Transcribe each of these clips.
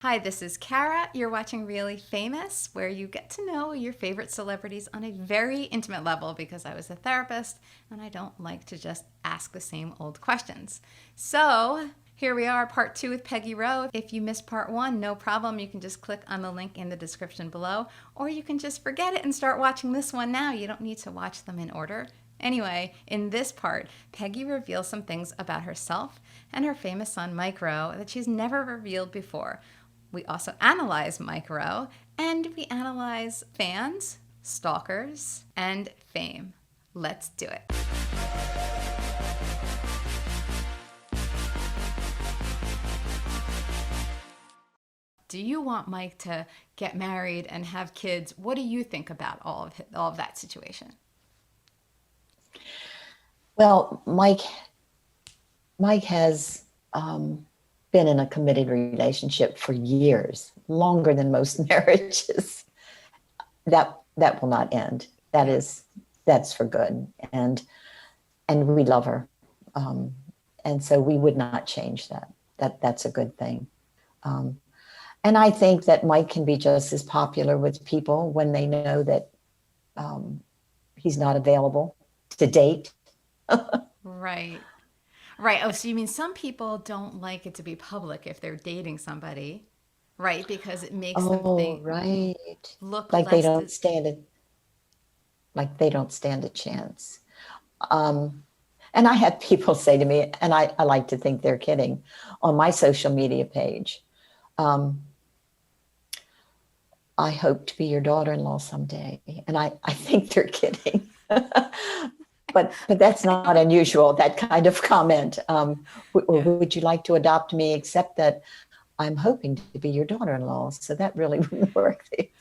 Hi, this is Kara. You're watching Really Famous, where you get to know your favorite celebrities on a very intimate level because I was a therapist and I don't like to just ask the same old questions. So, here we are, part two with Peggy Rowe. If you missed part one, no problem. You can just click on the link in the description below, or you can just forget it and start watching this one now. You don't need to watch them in order. Anyway, in this part, Peggy reveals some things about herself and her famous son, Mike Rowe, that she's never revealed before. We also analyze Mike Rowe, and we analyze fans, stalkers, and fame. Let's do it. Do you want Mike to get married and have kids? What do you think about all of that situation? Well, Mike has been in a committed relationship for years, longer than most marriages. That will not end. That's for good, and we love her, and so we would not change that. That's a good thing. Um, and I think that Mike can be just as popular with people when they know that um, he's not available to date. Right. Right. Oh, so you mean some people don't like it to be public if they're dating somebody, right? Because it makes them Oh, think right. look Like they less. don't stand a like they don't stand a chance. Um, and I had people say to me, and I like to think they're kidding, on my social media page, um, I hope to be your daughter-in-law someday. And I think they're kidding. But that's not unusual, that kind of comment. Or Yeah. would you like to adopt me, except that I'm hoping to be your daughter-in-law. So that really wouldn't work, they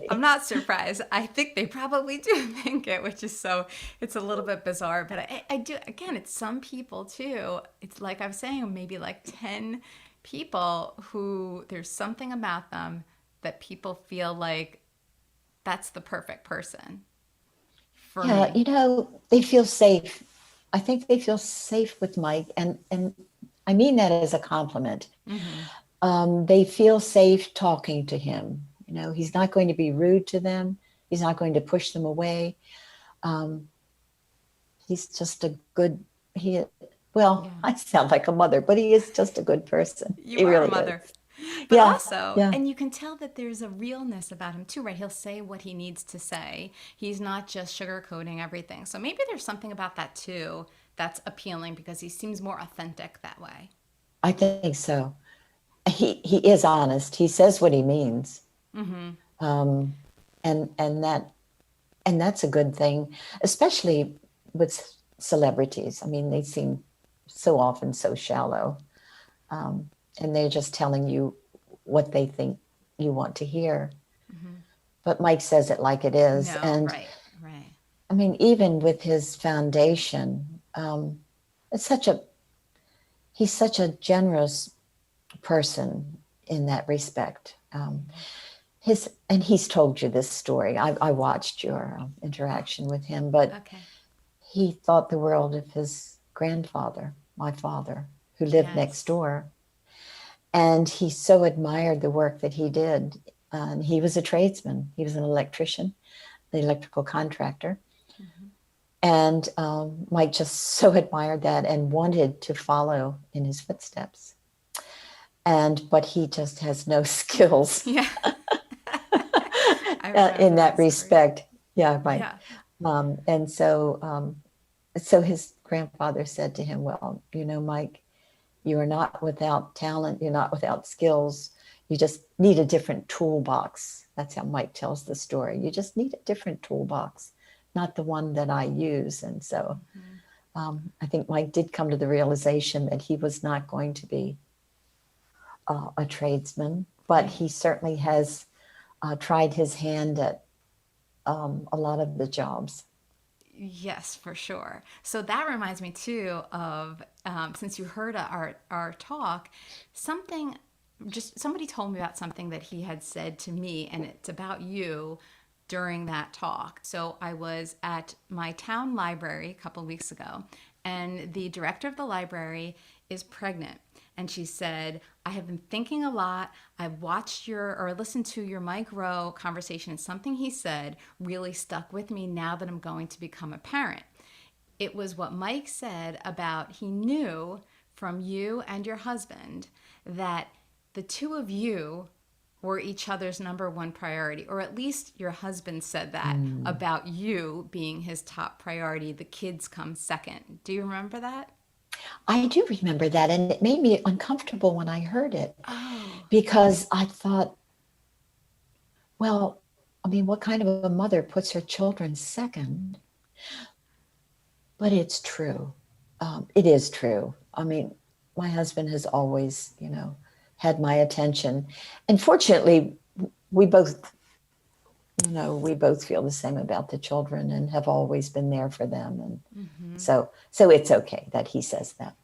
I'm say. not surprised. I think they probably do think it, which is so, it's a little bit bizarre. But I do, again, it's some people too. It's like I was saying, maybe like 10 people who there's something about them that people feel like that's the perfect person for Yeah, me. they feel safe. I think they feel safe with Mike, and I mean that as a compliment. Hmm. They feel safe talking to him. He's not going to be rude to them. He's not going to push them away. Um, he's just a good. He well, Yeah. I sound like a mother, but he is just a good person. You He are a really is. mother. But Yeah, also, yeah. and you can tell that there's a realness about him too, right? He'll say what he needs to say. He's not just sugarcoating everything. So maybe there's something about that too that's appealing because he seems more authentic that way. I think so. He is honest. He says what he means, Hmm. um, and that's a good thing, especially with celebrities. I mean, they seem so often so shallow, um, and they're just telling you what they think you want to hear. Hmm. But Mike says it like it is, No, and right, right. I mean, even with his foundation, it's such a he's such a generous person in that respect. He's told you this story. I watched your Oh, interaction with him, but okay. he thought the world of his grandfather, my father, who lived next Yes. door, and he so admired the work that he did. And he was a tradesman. He was an electrician, the electrical contractor, Hmm. and Mike just so admired that and wanted to follow in his footsteps. But he just has no skills Yeah. I in remember that that story. respect. Yeah, right. Yeah. And so his grandfather said to him, "Well, Mike, you are not without talent. You're not without skills. You just need a different toolbox." That's how Mike tells the story. You just need a different toolbox, not the one that I use. And so Hmm. I think Mike did come to the realization that he was not going to be a tradesman, but Right. he certainly has tried his hand at a lot of the jobs. Yes, for sure. So that reminds me too of since you heard our talk, something just somebody told me about something that he had said to me, and it's about you during that talk. So I was at my town library a couple weeks ago, and the director of the library is pregnant, and she said, I have been thinking a lot. I've watched or listened to your Mike Rowe conversation, and something he said really stuck with me now that I'm going to become a parent. It was what Mike said about he knew from you and your husband that the two of you were each other's number one priority, or at least your husband said that about you being his top priority. The kids come second. Do you remember that? I do remember that, and it made me uncomfortable when I heard it Oh, because I thought, well, I mean, what kind of a mother puts her children second? But it's true. It is true. I mean, my husband has always, had my attention. And fortunately, we both, we both feel the same about the children and have always been there for them. And so it's okay that he says that.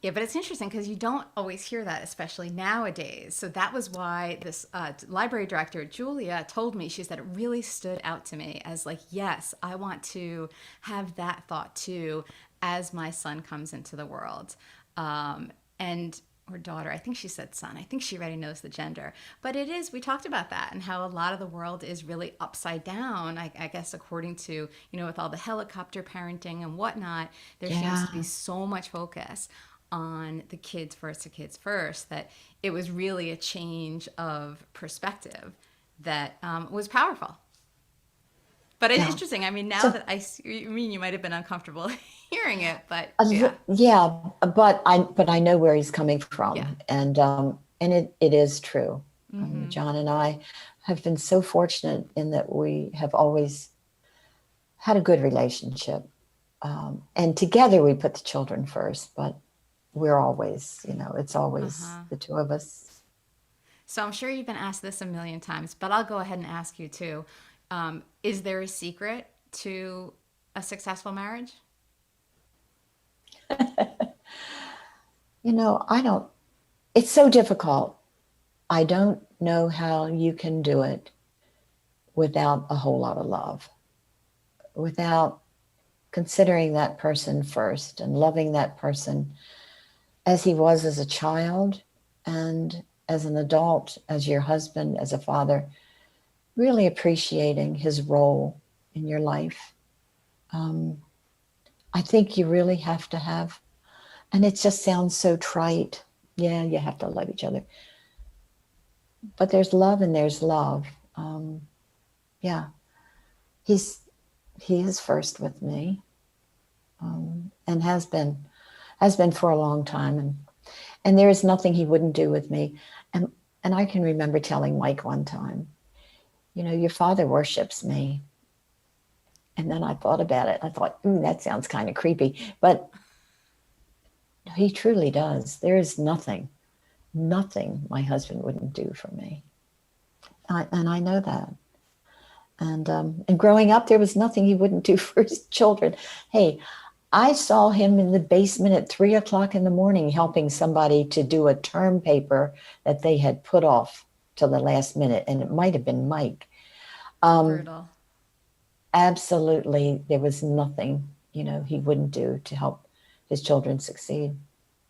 yeah, but it's interesting because you don't always hear that, especially nowadays. So that was why this library director, Julia, told me, she said it really stood out to me as like, yes, I want to have that thought too as my son comes into the world. Or daughter, I think she said son. I think she already knows the gender. But it is, we talked about that and how a lot of the world is really upside down, I guess, according to, with all the helicopter parenting and whatnot, there seems to be so much focus on the kids first, that it was really a change of perspective that was powerful. But it's interesting. I mean, now that you might have been uncomfortable hearing it, but but I know where he's coming from, and it is true. John and I have been so fortunate in that we have always had a good relationship, and together we put the children first. But we're always, it's always the two of us. So I'm sure you've been asked this a million times, but I'll go ahead and ask you too. Is there a secret to a successful marriage? I don't, it's so difficult. I don't know how you can do it without a whole lot of love, without considering that person first and loving that person as he was as a child and as an adult, as your husband, as a father, really appreciating his role in your life. I think you really have to have, and it just sounds so trite. Yeah, you have to love each other. But there's love and there's love. He is first with me, and has been for a long time. And there is nothing he wouldn't do with me. And I can remember telling Mike one time, your father worships me. And then I thought about it. I thought, that sounds kind of creepy. But he truly does. There is nothing my husband wouldn't do for me. And I know that. And growing up, there was nothing he wouldn't do for his children. Hey, I saw him in the basement at 3:00 in the morning helping somebody to do a term paper that they had put off till the last minute. And it might have been Mike. Brutal. Absolutely. There was nothing, he wouldn't do to help his children succeed.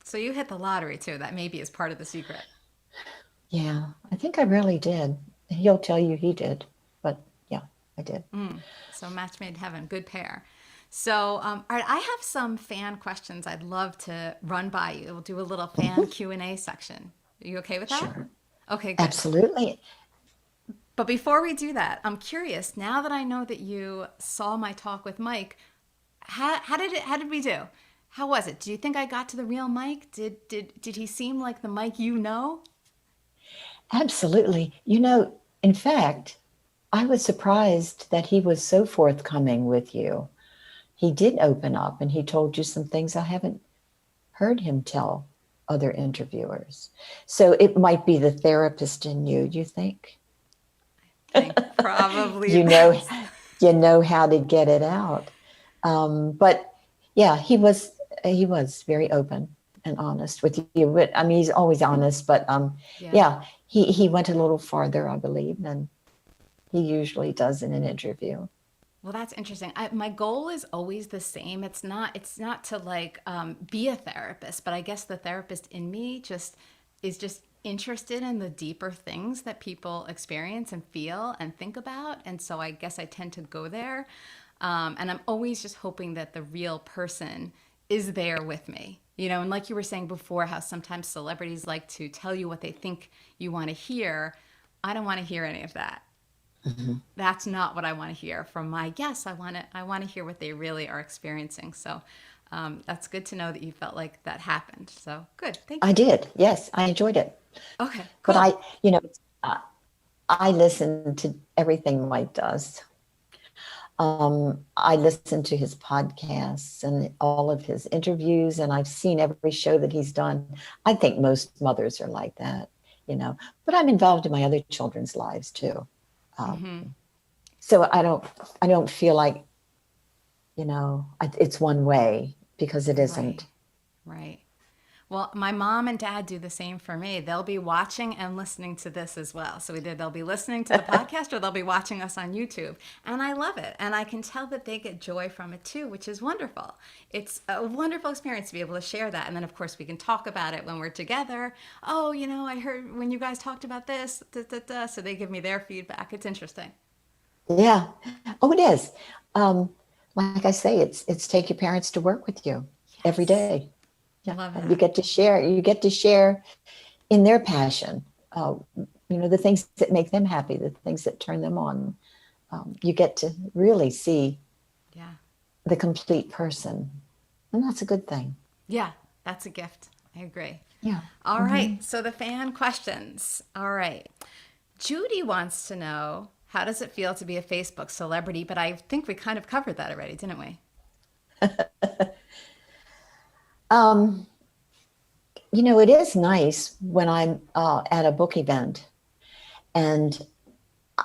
So you hit the lottery too. That maybe is part of the secret. Yeah, I think I really did. He'll tell you he did, but yeah, I did. So match made in heaven, good pair. So, all right, I have some fan questions I'd love to run by you. We'll do a little fan Q&A section. Are you okay with that? Sure. Okay, good. Absolutely. But before we do that, I'm curious, now that I know that you saw my talk with Mike, how did we do? How was it? Do you think I got to the real Mike? Did he seem like the Mike you know? Absolutely. In fact, I was surprised that he was so forthcoming with you. He did open up and he told you some things I haven't heard him tell other interviewers. So it might be the therapist in you, you think? I think probably. you know how to get it out. But yeah, he was very open and honest with you. But I mean, he's always honest, but he went a little farther, I believe, than he usually does in an interview. Well, that's interesting. My goal is always the same. It's not to like be a therapist, but I guess the therapist in me just is just interested in the deeper things that people experience and feel and think about. And so I guess I tend to go there. And I'm always just hoping that the real person is there with me. And like you were saying before, how sometimes celebrities like to tell you what they think you want to hear. I don't want to hear any of that. Mhm. That's not what I want to hear from my guests. I want to hear what they really are experiencing. So that's good to know that you felt like that happened. So good, thank I you. did. Yes, I enjoyed it. Okay, But cool. uh, I listen to everything Mike does. I listen to his podcasts and all of his interviews, and I've seen every show that he's done. I think most mothers are like that. But I'm involved in my other children's lives too. Um, Mm-hmm. so I don't feel like, it's one way because it Right, isn't. right. Well, my mom and dad do the same for me. They'll be watching and listening to this as well. So either they'll be listening to the podcast or they'll be watching us on YouTube. And I love it. And I can tell that they get joy from it too, which is wonderful. It's a wonderful experience to be able to share that. And then, of course, we can talk about it when we're together. Oh, I heard when you guys talked about this. Da, da, da. So they give me their feedback. It's interesting. Yeah. Oh, it is. Um, like I say, it's take your parents to work with you every Yes. day. Yeah, Love you that. get to share. You get to share in their passion. The things that make them happy, the things that turn them on. You get to really see Yeah. the complete person, and that's a good thing. Yeah. That's a gift. I agree. Yeah. All Hmm. right. So the fan questions. All right. Judy wants to know, how does it feel to be a Facebook celebrity? But I think we kind of covered that already, didn't we? Um, it is nice when I'm at a book event and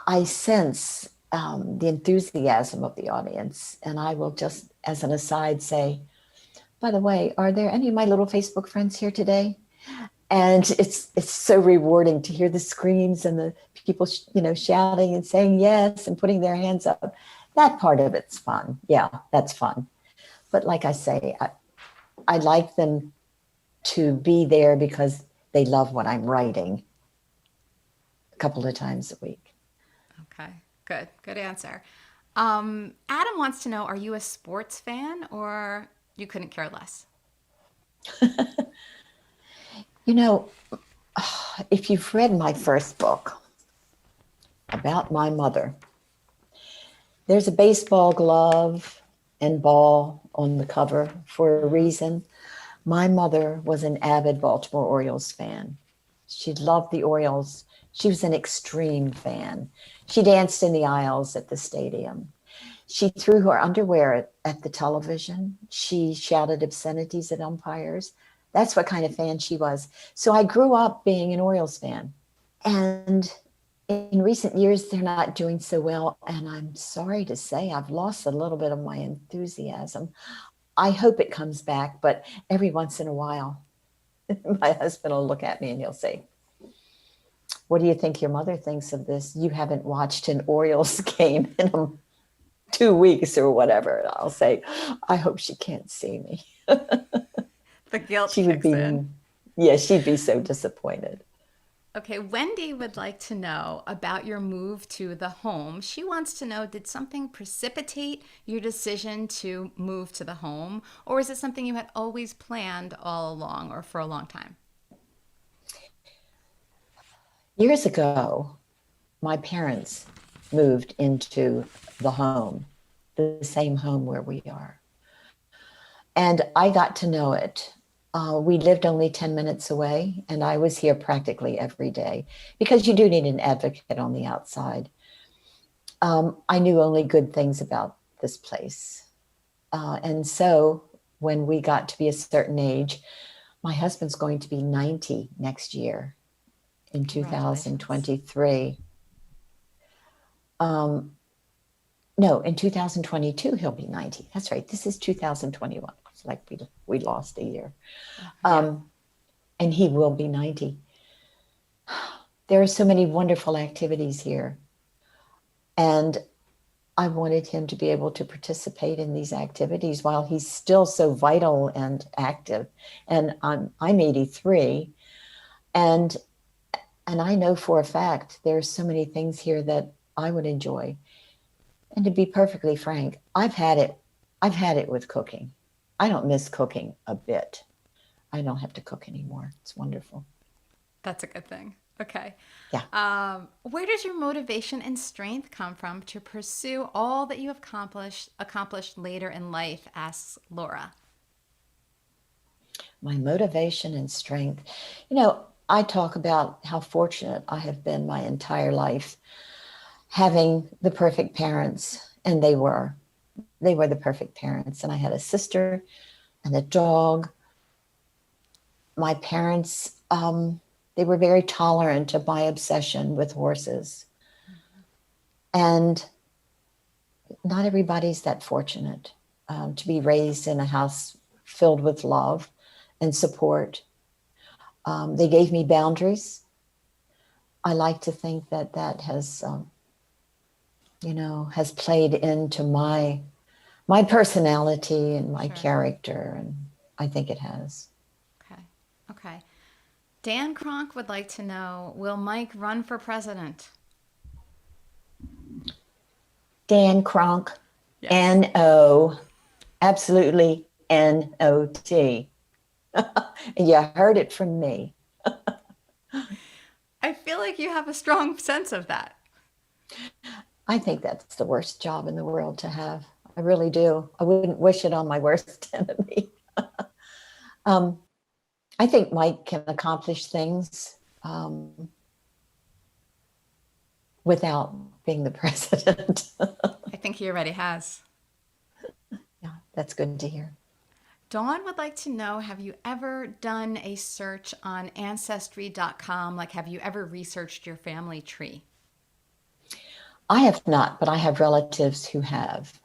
I sense the enthusiasm of the audience, and I will just, as an aside, say, "By the way, are there any of my little Facebook friends here today?" And it's so rewarding to hear the screams and the people shouting and saying yes and putting their hands up. That part of it's fun. Yeah, that's fun. But like I say, I like them to be there because they love what I'm writing a couple of times a week. Okay, good. Good answer. Adam wants to know, are you a sports fan or you couldn't care less? You know, if you've read my first book about my mother, there's a baseball glove and ball on the cover for a Uh-huh. reason. My mother was an avid Baltimore Orioles fan. She loved the Orioles. She was an extreme fan. She danced in the aisles at the stadium. She threw her underwear at the television. She shouted obscenities at umpires. That's what kind of fan she was. So I grew up being an Orioles fan. And in recent years, they're not doing so well. And I'm sorry to say, I've lost a little bit of my enthusiasm. I hope it comes back, but every once in a while, my husband will look at me and he'll say, "What do you think your mother thinks of this? You haven't watched an Orioles game in 2 weeks or whatever." And I'll say, "I hope she can't see me." The guilt She would kicks be, in. yeah, she'd be so disappointed. Okay, Wendy would like to know about your move to the home. She wants to know, did something precipitate your decision to move to the home, or is it something you had always planned all along or for a long time? Years ago, my parents moved into the home, the same home where we are. And I got to know it. We lived only 10 minutes away, and I was here practically every day because you do need an advocate on the outside. I knew only good things about this place. And so when we got to be a certain age, my husband's going to be 90 next year in Congratulations. 2023. Um, no, in 2022, he'll be 90. That's right. This is 2021. It's like we lost a year. Yeah. Um, and he will be 90. There are so many wonderful activities here. And I wanted him to be able to participate in these activities while he's still so vital and active. And I'm 83, and I know for a fact there's so many things here that I would enjoy. And to be perfectly frank, I've had it. I've had it with cooking. I don't miss cooking a bit. I don't have to cook anymore. It's wonderful. That's a good thing. Okay. Yeah. Where does your motivation and strength come from to pursue all that you have accomplished later in life? Asks Laura. My motivation and strength. I talk about how fortunate I have been my entire life, having the perfect parents, and they were the perfect parents. And I had a sister and a dog. My parents, they were very tolerant of my obsession with horses. And not everybody's that fortunate to be raised in a house filled with love and support. They gave me boundaries. I like to think that that has, has played into my personality and my character, and I think it has. Okay. Dan Kronk would like to know, will Mike run for president? Dan Kronk, yes. N-O, absolutely N-O-T. You heard it from me. I feel like you have a strong sense of that. I think that's the worst job in the world to have. I really do. I wouldn't wish it on my worst enemy. I think Mike can accomplish things without being the president. I think he already has. Yeah, that's good to hear. Dawn would like to know, have you ever done a search on Ancestry.com? Like, have you ever researched your family tree? I have not, but I have relatives who have.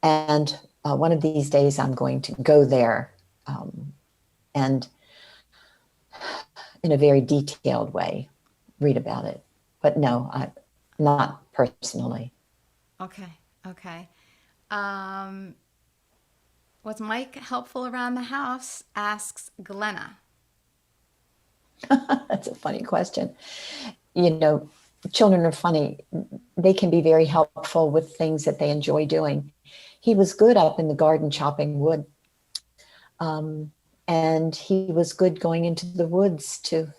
And one of these days I'm going to go there and in a very detailed way read about it. But no, not personally. Okay. Was Mike helpful around the house? Asks Glenna. That's a funny question. Children are funny. They can be very helpful with things that they enjoy doing. He was good up in the garden chopping wood. And he was good going into the woods to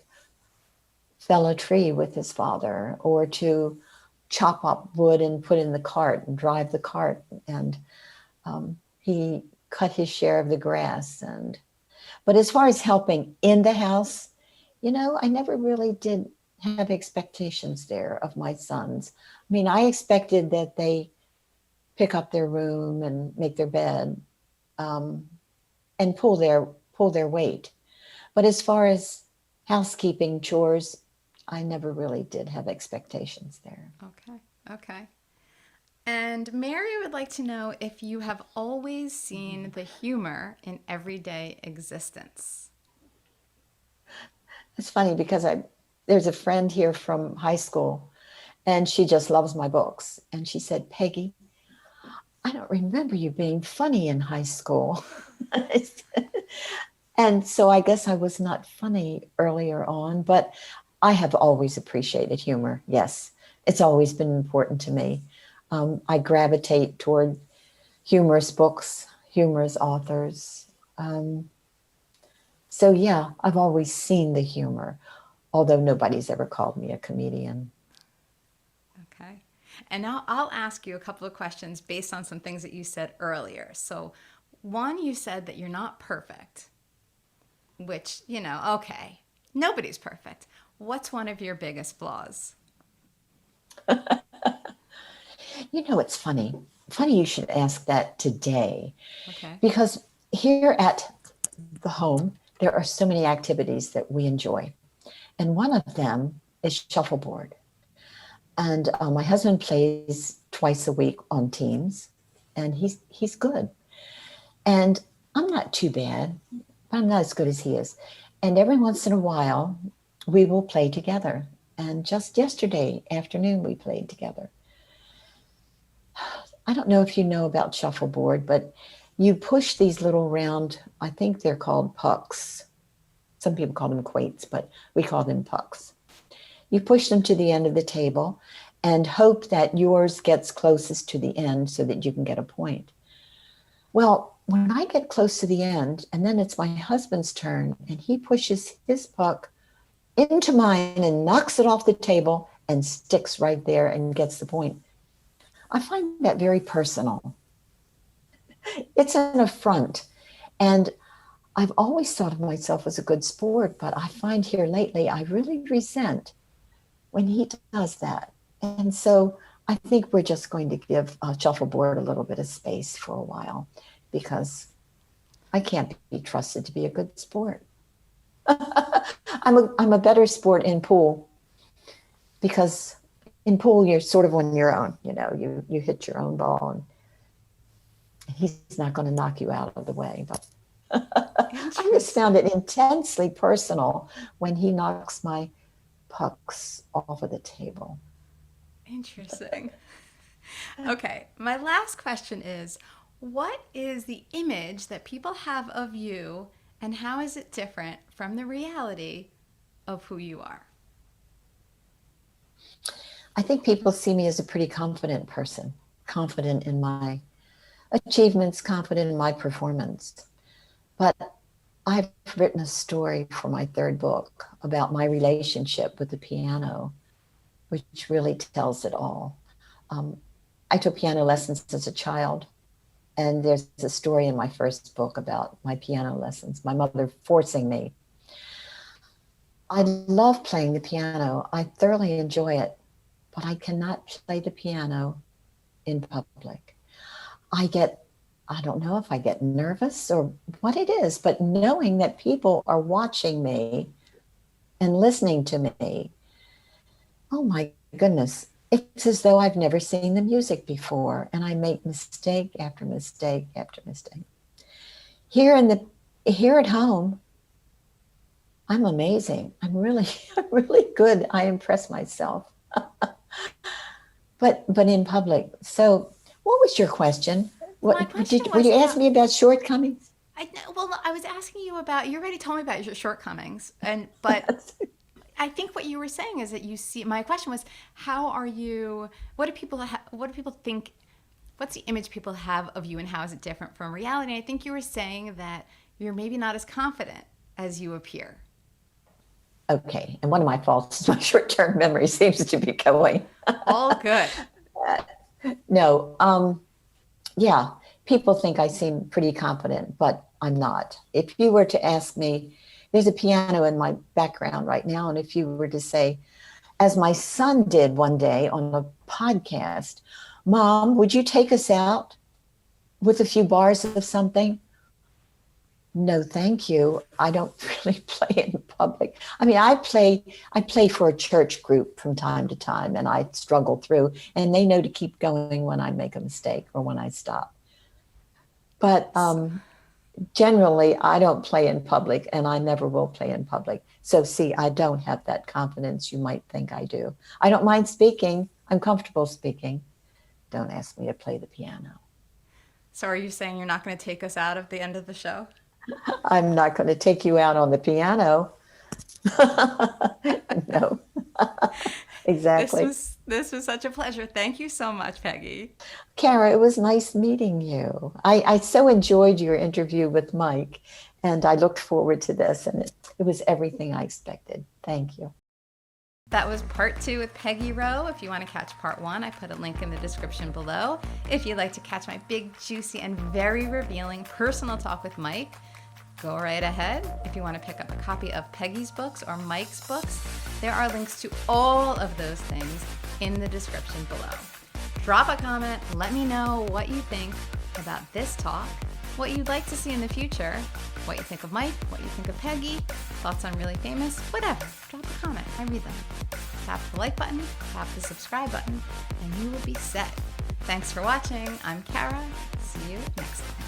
fell a tree with his father, or to chop up wood and put in the cart and drive the cart. And he cut his share of the grass. But as far as helping in the house, I never really did have expectations there of my sons. I mean, I expected that they pick up their room and make their bed and pull their weight. But as far as housekeeping chores, I never really did have expectations there. Okay. And Mary would like to know if you have always seen the humor in everyday existence. It's funny because there's a friend here from high school, and she just loves my books. And she said, "Peggy, I don't remember you being funny in high school." And so I guess I was not funny earlier on, but I have always appreciated humor. Yes, it's always been important to me. I gravitate toward humorous books, humorous authors. So yeah, I've always seen the humor, although nobody's ever called me a comedian. Okay. And now I'll ask you a couple of questions based on some things that you said earlier. So one, you said that you're not perfect, which, okay, nobody's perfect. What's one of your biggest flaws? It's funny. Funny you should ask that today. Okay. Because here at the home, there are so many activities that we enjoy. And one of them is shuffleboard. And my husband plays twice a week on teams, and he's good. And I'm not too bad, but I'm not as good as he is. And every once in a while, we will play together. And just yesterday afternoon, we played together. I don't know if you know about shuffleboard, but you push these little round, I think they're called pucks. Some people call them quates, but we call them pucks. You push them to the end of the table and hope that yours gets closest to the end so that you can get a point. Well, when I get close to the end, and then it's my husband's turn, and he pushes his puck into mine and knocks it off the table and sticks right there and gets the point. I find that very personal. It's an affront. And I've always thought of myself as a good sport, but I find here lately I really resent when he does that. And so I think we're just going to give shuffleboard a little bit of space for a while because I can't be trusted to be a good sport. I'm a better sport in pool because in pool you're sort of on your own. You know, you hit your own ball and he's not going to knock you out of the way. But I just found it intensely personal when he knocks my pucks off of the table. Interesting. Okay, my last question is, what is the image that people have of you and how is it different from the reality of who you are? I think people see me as a pretty confident person, confident in my achievements, confident in my performance. But I've written a story for my third book about my relationship with the piano, which really tells it all. I took piano lessons as a child, and there's a story in my first book about my piano lessons, my mother forcing me. I love playing the piano. I thoroughly enjoy it, but I cannot play the piano in public. I don't know if I get nervous or what it is, but knowing that people are watching me and listening to me, oh my goodness, it's as though I've never seen the music before, and I make mistake after mistake after mistake. Here at home, I'm amazing. I'm really good. I impress myself. But in public. So, what was your question? Were you asking me about shortcomings? I was asking you about. You already told me about your shortcomings, but. I think what you were saying is that you see. My question was, how are you? What do people think? What's the image people have of you, and how is it different from reality? I think you were saying that you're maybe not as confident as you appear. Okay, and one of my faults is my short-term memory seems to be going. All good. No, yeah, people think I seem pretty confident, but I'm not. If you were to ask me. There's a piano in my background right now. And if you were to say, as my son did one day on a podcast, Mom, would you take us out with a few bars of something? No, thank you. I don't really play in public. I mean, I play for a church group from time to time, and I struggle through, and they know to keep going when I make a mistake or when I stop. But generally, I don't play in public, and I never will play in public. So see, I don't have that confidence you might think I do. I don't mind speaking. I'm comfortable speaking. Don't ask me to play the piano. So are you saying you're not going to take us out at the end of the show? I'm not going to take you out on the piano. No. Exactly. This was such a pleasure. Thank you so much, Peggy. Kara, it was nice meeting you. I so enjoyed your interview with Mike, and I looked forward to this, and it was everything I expected. Thank you. That was part 2 with Peggy Rowe. If you want to catch part 1, I put a link in the description below. If you'd like to catch my big, juicy, and very revealing personal talk with Mike, go right ahead. If you want to pick up a copy of Peggy's books or Mike's books, there are links to all of those things in the description below. Drop a comment, let me know what you think about this talk, what you'd like to see in the future, what you think of Mike, what you think of Peggy, thoughts on Really Famous, whatever. Drop a comment, I read them. Tap the like button, tap the subscribe button, and you will be set. Thanks for watching. I'm Kara. See you next time.